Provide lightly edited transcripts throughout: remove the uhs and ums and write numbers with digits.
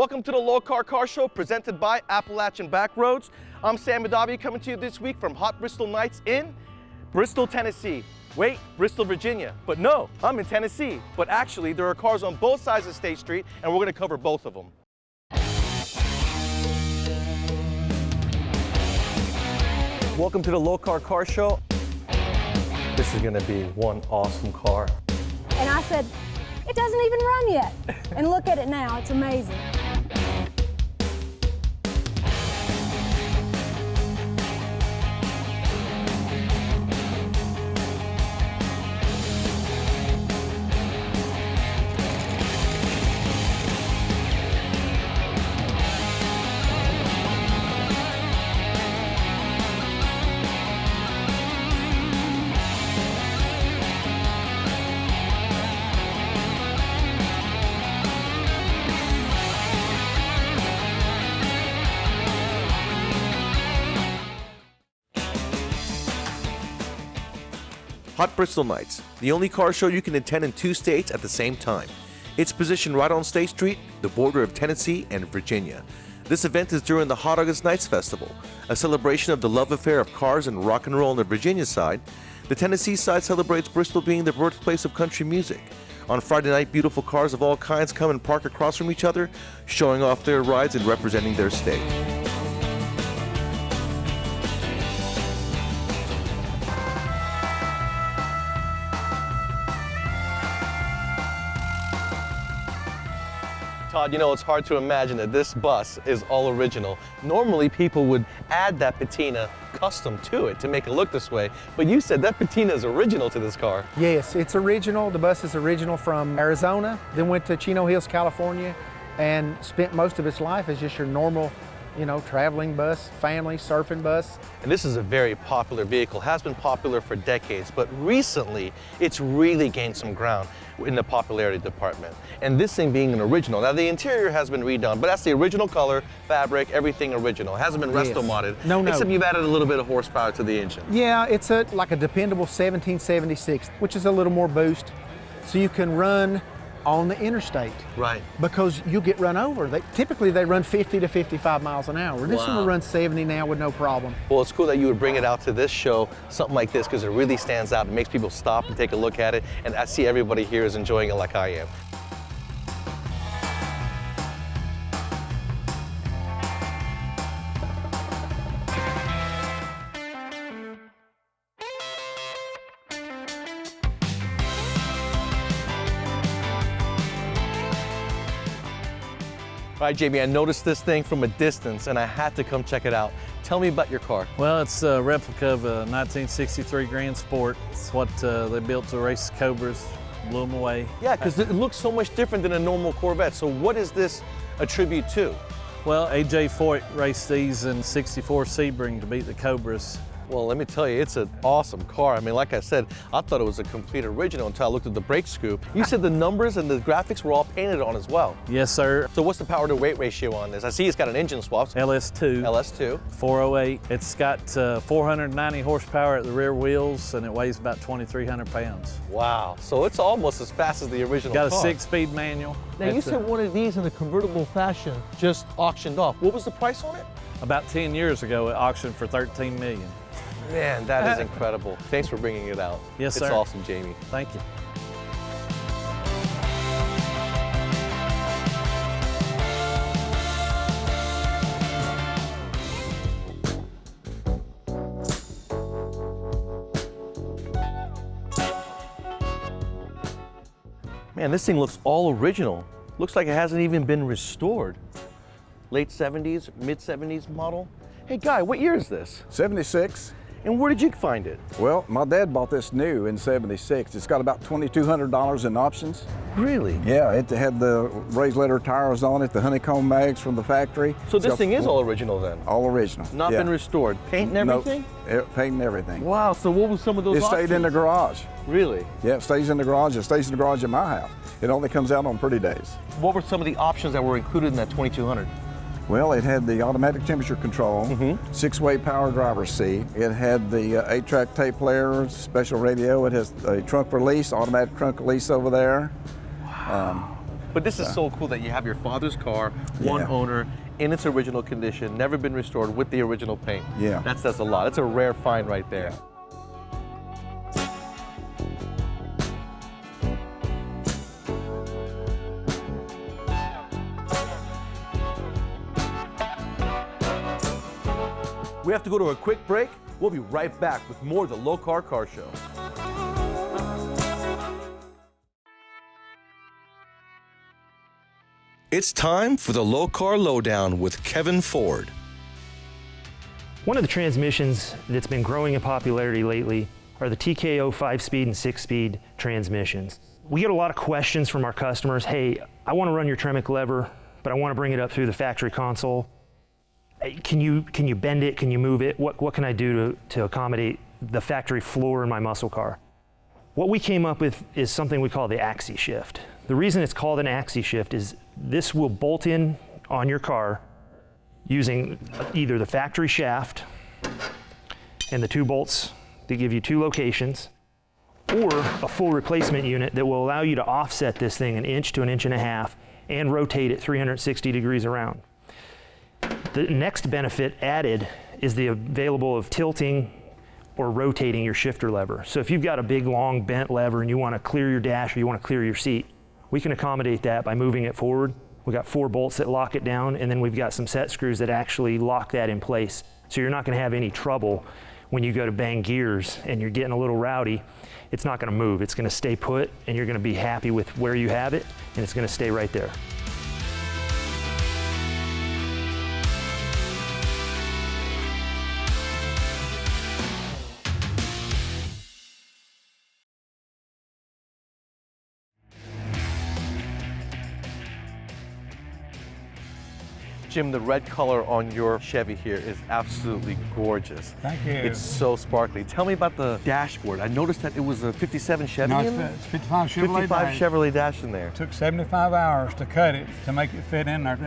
Welcome to the Lokar Car Show presented by Appalachian Backroads. I'm Sam Madavi coming to you this week from hot Bristol nights in Bristol, Tennessee. Wait, Bristol, Virginia. But no, I'm in Tennessee. But actually, there are cars on both sides of State Street, and we're going to cover both of them. Welcome to the Lokar Car Show. This is going to be one awesome car. And I said, it doesn't even run yet. And look at it now, it's amazing. Hot Bristol Nights, the only car show you can attend in 2 states at the same time. It's positioned right on State Street, the border of Tennessee and Virginia. This event is during the Hot August Nights Festival, a celebration of the love affair of cars and rock and roll on the Virginia side. The Tennessee side celebrates Bristol being the birthplace of country music. On Friday night, beautiful cars of all kinds come and park across from each other, showing off their rides and representing their state. Todd, you know, it's hard to imagine that this bus is all original. Normally, people would add that patina custom to it to make it look this way, but you said that patina is original to this car. Yes, it's original. The bus is original from Arizona, then went to Chino Hills, California, and spent most of its life as just your normal, you know, traveling bus, family, surfing bus. And this is a very popular vehicle, has been popular for decades, but recently it's really gained some ground in the popularity department. And this thing being an original. Now the interior has been redone, but that's the original color, fabric, everything original. It hasn't been resto modded. No. Except you've added a little bit of horsepower to the engine. Yeah, it's like a dependable 1776, which is a little more boost, so you can run on the interstate. Right. Because you get run over. Typically they run 50 to 55 miles an hour. This one will run 70 now with no problem. Well, it's cool that you would bring it out to this show, something like this, because it really stands out. It makes people stop and take a look at it, and I see everybody here is enjoying it like I am. All right, Jamie, I noticed this thing from a distance and I had to come check it out. Tell me about your car. Well, it's a replica of a 1963 Grand Sport. It's what they built to race Cobras, blew them away. Yeah, because it looks so much different than a normal Corvette. So what is this a tribute to? Well, A.J. Foyt raced these in '64 Sebring to beat the Cobras. Well, let me tell you, it's an awesome car. I mean, like I said, I thought it was a complete original until I looked at the brake scoop. You said the numbers and the graphics were all painted on as well. Yes, sir. So what's the power to weight ratio on this? I see it's got an engine swap. LS2. LS2. 408. It's got 490 horsepower at the rear wheels and it weighs about 2,300 pounds. Wow. So it's almost as fast as the original got car. A 6-speed manual. Now you said one of these in a convertible fashion just auctioned off. What was the price on it? About 10 years ago, it auctioned for $13 million. Man, that is incredible. Thanks for bringing it out. Yes, sir. It's awesome, Jamie. Thank you. Man, this thing looks all original. Looks like it hasn't even been restored. Late 70s, mid 70s model. Hey Guy, what year is this? 76. And where did you find it? Well, my dad bought this new in 76. It's got about $2,200 in options. Really? Yeah, it had the raised letter tires on it, the honeycomb mags from the factory. So this thing is all original then? All original. Not been restored. Paint and everything? No, paint and everything. Wow, so what was some of those It stayed in the garage. Really? Yeah, it stays in the garage. It stays in the garage at my house. It only comes out on pretty days. What were some of the options that were included in that 2200? Well, it had the automatic temperature control, 6-way power driver's seat. It had the 8-track tape player, special radio. It has a trunk release, automatic trunk release over there. Wow. But this is so cool that you have your father's car, one owner, in its original condition, never been restored with the original paint. Yeah. That says a lot. It's a rare find right there. We have to go to a quick break. We'll be right back with more of the Lokar Car Show. It's time for the Lokar Lowdown with Kevin Ford. One of the transmissions that's been growing in popularity lately are the TKO 5-speed and 6-speed transmissions. We get a lot of questions from our customers. Hey, I want to run your Tremec lever, but I want to bring it up through the factory console. Can you bend it? Can you move it? What can I do to accommodate the factory floor in my muscle car? What we came up with is something we call the axis shift. The reason it's called an axis shift is this will bolt in on your car using either the factory shaft and the 2 bolts that give you 2 locations, or a full replacement unit that will allow you to offset this thing 1 inch to 1.5 inches and rotate it 360 degrees around. The next benefit added is the available of tilting or rotating your shifter lever. So if you've got a big long bent lever and you want to clear your dash or you want to clear your seat, we can accommodate that by moving it forward. We've got 4 bolts that lock it down, and then we've got some set screws that actually lock that in place. So you're not going to have any trouble when you go to bang gears and you're getting a little rowdy. It's not going to move. It's going to stay put, and you're going to be happy with where you have it, and it's going to stay right there. Jim, the red color on your Chevy here is absolutely gorgeous. Thank you. It's so sparkly. Tell me about the dashboard. I noticed that it was a 57 Chevy No, in there? it's 55 Chevrolet 55 dash. Chevrolet dash in there. It took 75 hours to cut it to make it fit in there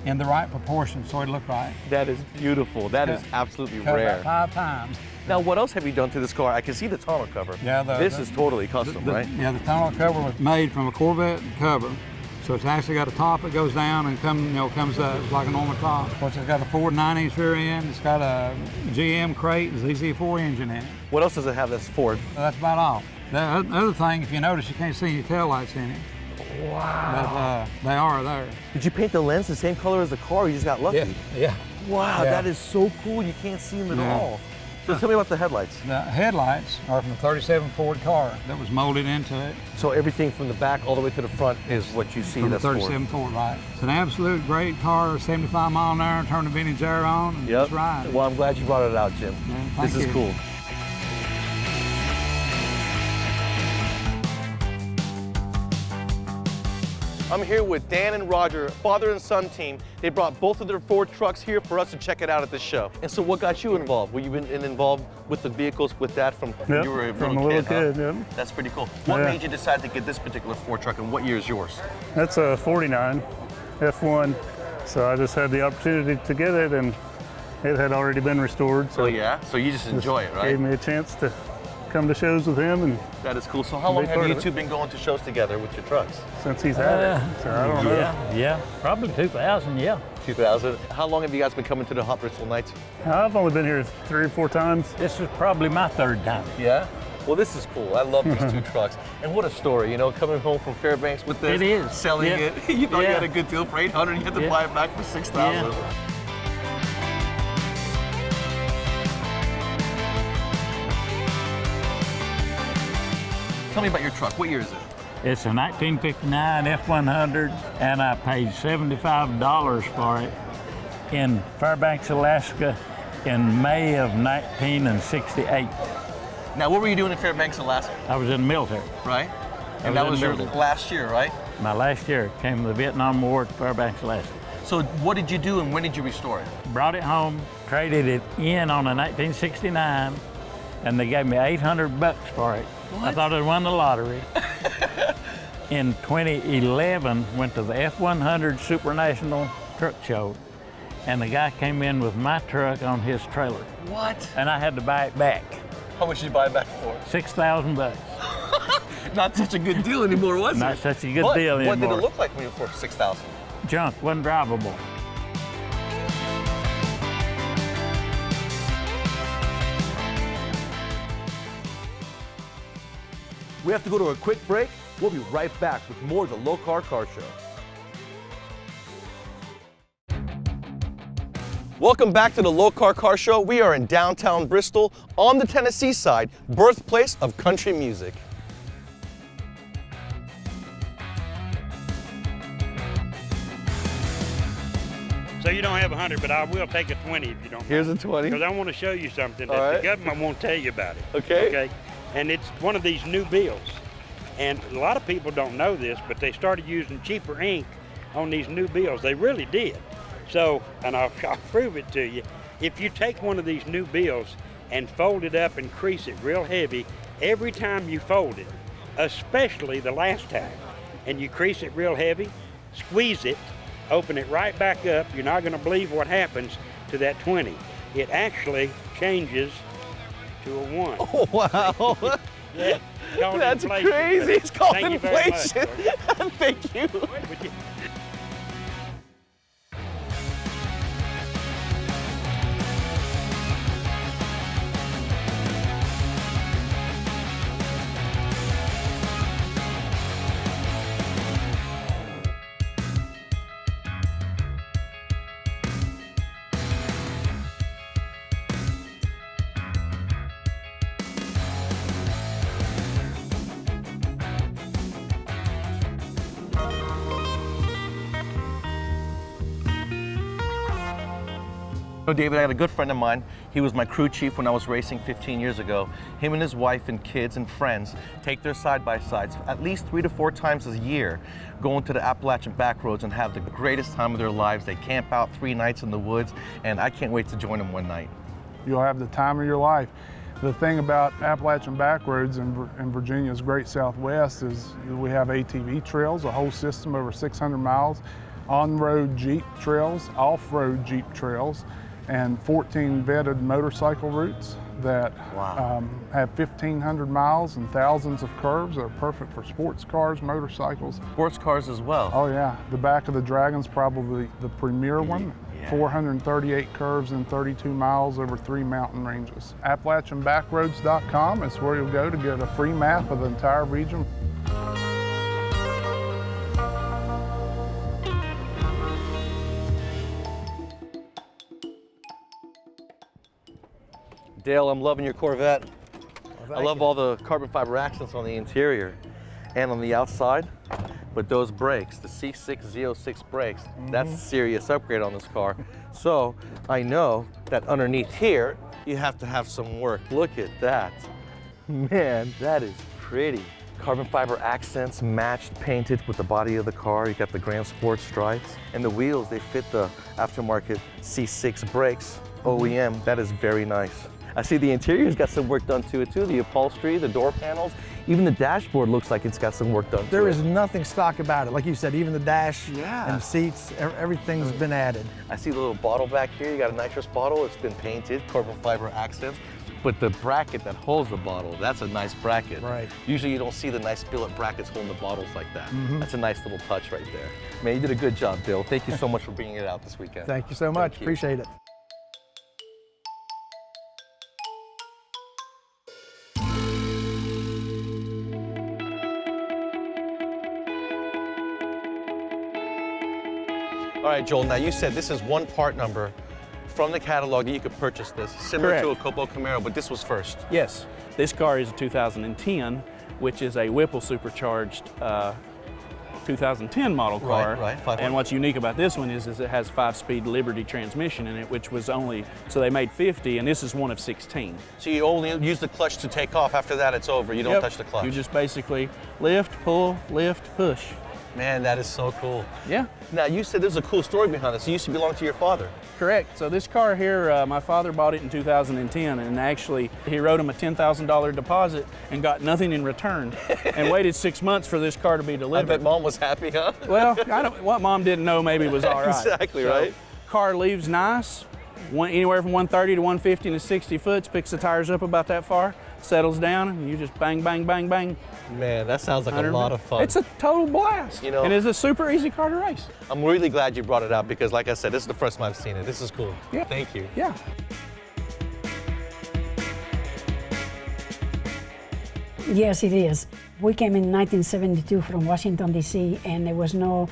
in the right proportion so it looked right. That is beautiful. That is absolutely Cut rare. about 5 times. Now, what else have you done to this car? I can see the tonneau cover. Yeah, this is totally custom, right? Yeah, the tonneau cover was made from a Corvette cover. So it's actually got a top that goes down and comes up. It's like a normal top. Of course, it's got a Ford 9-inch rear end. It's got a GM crate, ZZ4 engine in it. What else does it have that's Ford? That's about all. The other thing, if you notice, you can't see any taillights in it. Wow. But they are there. Did you paint the lens the same color as the car, or you just got lucky? Yeah. Wow, Yeah. that is so cool. You can't see them at Yeah. all. So tell me about the headlights. The headlights are from a 37 Ford car that was molded into it. So everything from the back all the way to the front is what you see From the that's Ford. 37 Ford, right. It's an absolute great car, 75 mile an hour, turn the vintage air on, and Yep. that's right. Well, I'm glad you brought it out, Jim. Yeah, thank This is you. cool. I'm here with Dan and Roger, father and son team. They brought both of their Ford trucks here for us to check it out at the show. And so what got you involved? Were you been involved with the vehicles with that from when you were a from little a kid? little kid, Huh? That's pretty cool. What Yeah. made you decide to get this particular Ford truck, and what year is yours? That's a 49 F1. So I just had the opportunity to get it, and it had already been restored. So yeah, so you just enjoy it, right? Gave me a chance to come to shows with him, and That is cool. So how long Big have part you of it. two been going to shows together with your trucks? since he's had it, so I don't know. Yeah, probably 2000, yeah. 2000. How long have you guys been coming to the Hot Bristol Nights? I've only been here 3 or 4 times. This is probably my 3rd time. Yeah? Well, this is cool. I love these 2 trucks. And what a story, you know, coming home from Fairbanks with this. It is. Selling Yeah. it. You thought you Yeah. had a good deal for 800, you had to Yeah. buy it back for 6,000. Yeah. Tell me about your truck. What year is it? It's a 1959 F100, and I paid $75 for it in Fairbanks, Alaska in May of 1968. Now, what were you doing in Fairbanks, Alaska, I was in the military. right? I And was that in was your military. last year, right? My last year came to the Vietnam War to Fairbanks, Alaska. So what did you do and when did you restore it? Brought it home, traded it in on a 1969, and they gave me $800 for it. I thought I'd won the lottery. In 2011, went to the F100 Supernational Truck Show, and the guy came in with my truck on his trailer, What? and I had to buy it back. How much did you buy it back for? $6,000. Not such a good deal anymore, was it? Not such a good deal What did anymore. it look like when you were for 6,000? Junk, wasn't drivable. We have to go to a quick break. We'll be right back with more of the Lokar Car Show. Welcome back to the Lokar Car Show. We are in downtown Bristol on the Tennessee side, birthplace of country music. So you don't have 100, but I will take a 20 if you don't. Here's a 20. Because I want to show you something All that right. the government won't tell you about it. Okay. Okay. And it's one of these new bills. And a lot of people don't know this, but they started using cheaper ink on these new bills. They really did. So, and I'll prove it to you. If you take one of these new bills and fold it up and crease it real heavy, every time you fold it, especially the last time, and you crease it real heavy, squeeze it, open it right back up, you're not going to believe what happens to that 20. It actually changes to a 1. Oh, wow. Yeah, called That's inflation. crazy. It's called Thank you very much. inflation. Thank you. know, David, I had a good friend of mine. He was my crew chief when I was racing 15 years ago. Him and his wife and kids and friends take their side-by-sides at least 3 to 4 times a year, going to the Appalachian back roads and have the greatest time of their lives. They camp out 3 nights in the woods, and I can't wait to join them one night. You'll have the time of your life. The thing about Appalachian backroads in Virginia's Great Southwest is we have ATV trails, a whole system over 600 miles, on-road Jeep trails, off-road Jeep trails, and 14 vetted motorcycle routes that have 1,500 miles and thousands of curves that are perfect for sports cars, motorcycles. Sports cars as well. Oh yeah, the back of the Dragon's probably the premier one. Yeah. 438 curves and 32 miles over 3 mountain ranges. AppalachianBackroads.com is where you'll go to get a free map of the entire region. Dale, I'm loving your Corvette. Well, I love all the carbon fiber accents on the interior and on the outside. But those brakes, the C6Z06 brakes, that's a serious upgrade on this car. So I know that underneath here, you have to have some work. Look at that. Man, that is pretty. Carbon fiber accents matched, painted with the body of the car. You got the Grand Sport stripes. And the wheels, they fit the aftermarket C6 brakes, OEM. That is very nice. I see the interior's got some work done to it too. The upholstery, the door panels, even the dashboard looks like it's got some work done to it. There is nothing stock about it. Like you said, even the dash and seats, everything's been added. I see the little bottle back here. You got a nitrous bottle. It's been painted, carbon fiber accents. But the bracket that holds the bottle, that's a nice bracket. Right. Usually you don't see the nice billet brackets holding the bottles like that. That's a nice little touch right there. Man, you did a good job, Bill. Thank you so much for bringing it out this weekend. Thank you so much. Thank you. Appreciate it. All right, Joel, now you said this is one part number from the catalog that you could purchase this, similar to a Copo Camaro, but this was first. Yes, this car is a 2010, which is a Whipple supercharged 2010 model car. Right, 500. And what's unique about this one is it has 5-speed Liberty transmission in it, which was only, so they made 50, and this is one of 16. So you only use the clutch to take off. After that, it's over. You don't touch the clutch. You just basically lift, pull, lift, push. Man, that is so cool. Yeah. Now, you said there's a cool story behind this. It used to belong to your father. Correct. So this car here, my father bought it in 2010, and actually he wrote him a $10,000 deposit and got nothing in return, and waited 6 months for this car to be delivered. I bet Mom was happy, huh? Well, what Mom didn't know maybe was all right. Exactly, right? Car leaves nice, anywhere from 130 to 150 to 60 foot, picks the tires up about that far. settles down, and you just bang, bang, bang, bang. Man, that sounds like a lot of fun. It's a total blast. You know, and it's a super easy car to race. I'm really glad you brought it up because, like I said, this is the first time I've seen it. This is cool. Yeah. Thank you. Yeah. Yes, it is. We came in 1972 from Washington, D.C., and there was no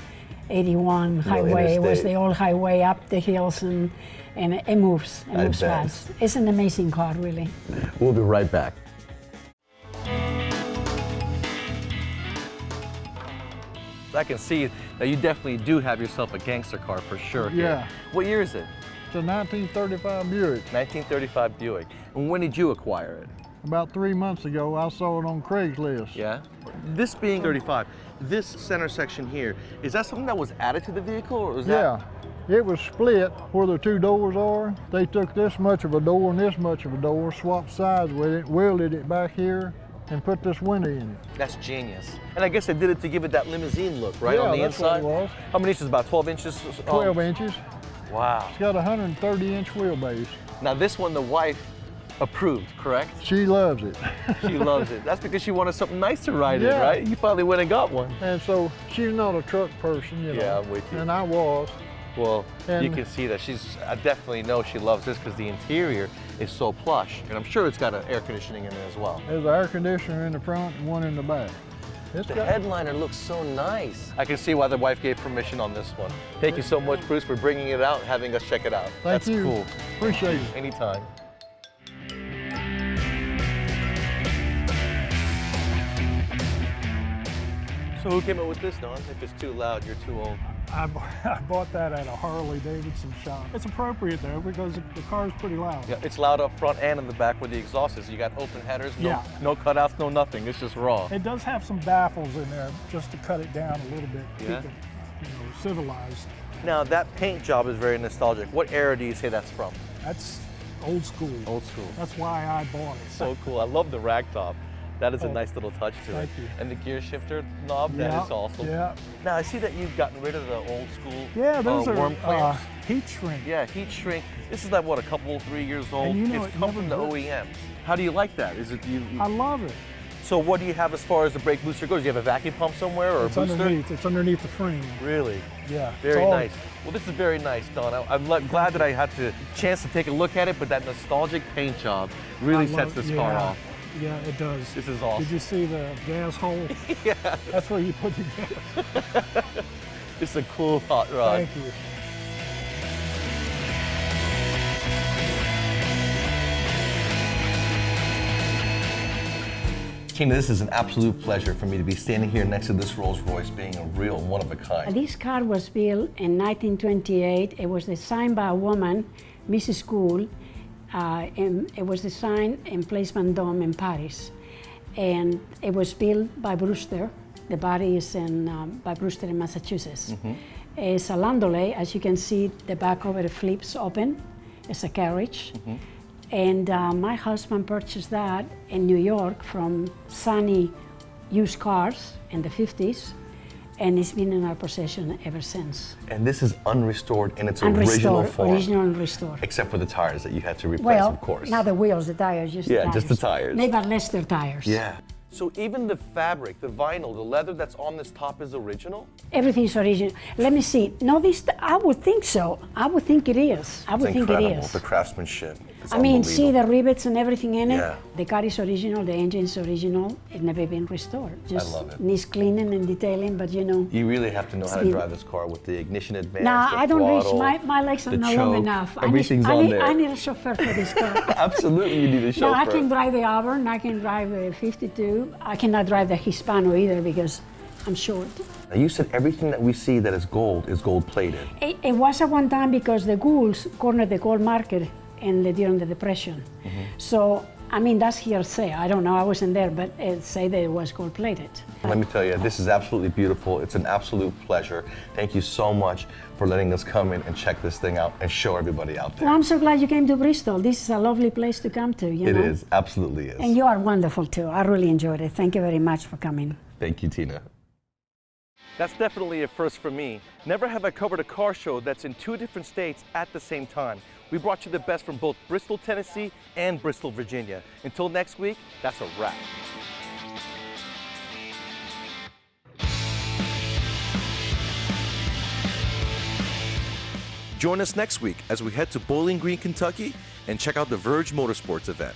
81 highway. It was the old highway up the hills, and it moves. It moves fast. It's an amazing car, really. We'll be right back. I can see that you definitely do have yourself a gangster car for sure. Yeah. What year is it? It's a 1935 Buick. 1935 Buick. And when did you acquire it? About 3 months ago, I saw it on Craigslist. Yeah. This being 35, this center section here, is that something that was added to the vehicle, or was that? Yeah. It was split where the two doors are. They took this much of a door and this much of a door, swapped sides with it, welded it back here, and put this window in it. That's genius. And I guess they did it to give it that limousine look, right, yeah, on the that's inside? What it was. How many inches? About 12 inches? 12 inches. Wow. It's got a 130-inch wheelbase. Now this one, the wife approved, correct? She loves it. She loves it. That's because she wanted something nice to ride in, Yeah. right? You finally went and got one. And so she's not a truck person, you know. Yeah, I'm with you. And I was. Well, And you can see that I definitely know she loves this because the interior is so plush. And I'm sure it's got an air conditioning in it as well. There's an air conditioner in the front and one in the back. The headliner looks so nice. I can see why the wife gave permission on this one. Thank you so much, Bruce, for bringing it out and having us check it out. Thank you. That's cool. Appreciate it. Anytime. So who came up with this, Don? If it's too loud, you're too old. I bought that at a Harley Davidson shop. It's appropriate though because the car's pretty loud. Yeah, it's loud up front and in the back where the exhaust is. You got open headers, no cutouts, no nothing. It's just raw. It does have some baffles in there just to cut it down a little bit, Yeah. keep it, civilized. Now that paint job is very nostalgic. What era do you say that's from? That's old school. Old school. That's why I bought it. So cool. I love the rag top. That is a Oh, nice little touch to it. thank you. And the gear shifter knob, Yeah, that is awesome. yeah. Now I see that you've gotten rid of the old school Yeah, those worm are clamps. heat shrink. Yeah, heat shrink. This is like what, a couple, 3 years old? And you know it's it come from the never OEMs. How do you like that? Is it you? I love it. So what do you have as far as the brake booster goes? Do you have a vacuum pump somewhere or It's a booster? underneath. It's underneath the frame. Really? Yeah. Very it's all- nice. Well, this is very nice, Don. I'm glad that I had the chance to take a look at it, but that nostalgic paint job really I sets love- this car off. Yeah, it does. This is awesome. Did you see the gas hole? Yeah. That's where you put the gas. It's a cool hot rod. Thank you. Tina, this is an absolute pleasure for me to be standing here next to this Rolls Royce, being a real one of a kind. This car was built in 1928. It was designed by a woman, Mrs. Gould, and it was designed in Place Vendôme in Paris. And it was built by Brewster. The body is by Brewster in Massachusetts. It's a landaulet. As you can see, the back of it flips open. It's a carriage. And my husband purchased that in New York from Sunny Used Cars in the 50s, and it's been in our possession ever since. And this is unrestored in its original form. Original and restored. Except for the tires that you had to replace, Well, of course. not the wheels, the tires, just the tires. just the tires. They got Lester tires. Yeah. So even the fabric, the vinyl, the leather that's on this top is original? Everything's original. Let me see. No, I would think so. I would think it is. I would It's think it incredible, is. the craftsmanship. It's I mean, see unbelievable. the rivets and everything in it? Yeah. The car is original, the engine's original. It's never been restored. Just love it. needs cleaning and detailing, but you know. You really have to know how to Speed. drive this car with the ignition advance, Nah, the I don't reach. throttle, My legs are the not long choke. enough. Everything's on there. I need a chauffeur for this car. Absolutely, you need a chauffeur. No, I can drive the Auburn, I can drive the 52. I cannot drive the Hispano either because I'm short. Now you said everything that we see that is gold plated. It was at one time because the Goulds cornered the gold market during the Depression. So, I mean, that's hearsay. I don't know, I wasn't there, but it say that it was gold plated. Let me tell you, this is absolutely beautiful. It's an absolute pleasure. Thank you so much for letting us come in and check this thing out and show everybody out there. Well, I'm so glad you came to Bristol. This is a lovely place to come to, you know? It is, absolutely is. And you are wonderful too. I really enjoyed it. Thank you very much for coming. Thank you, Tina. That's definitely a first for me. Never have I covered a car show that's in 2 different states at the same time. We brought you the best from both Bristol, Tennessee and Bristol, Virginia. Until next week, that's a wrap. Join us next week as we head to Bowling Green, Kentucky and check out the Verge Motorsports event.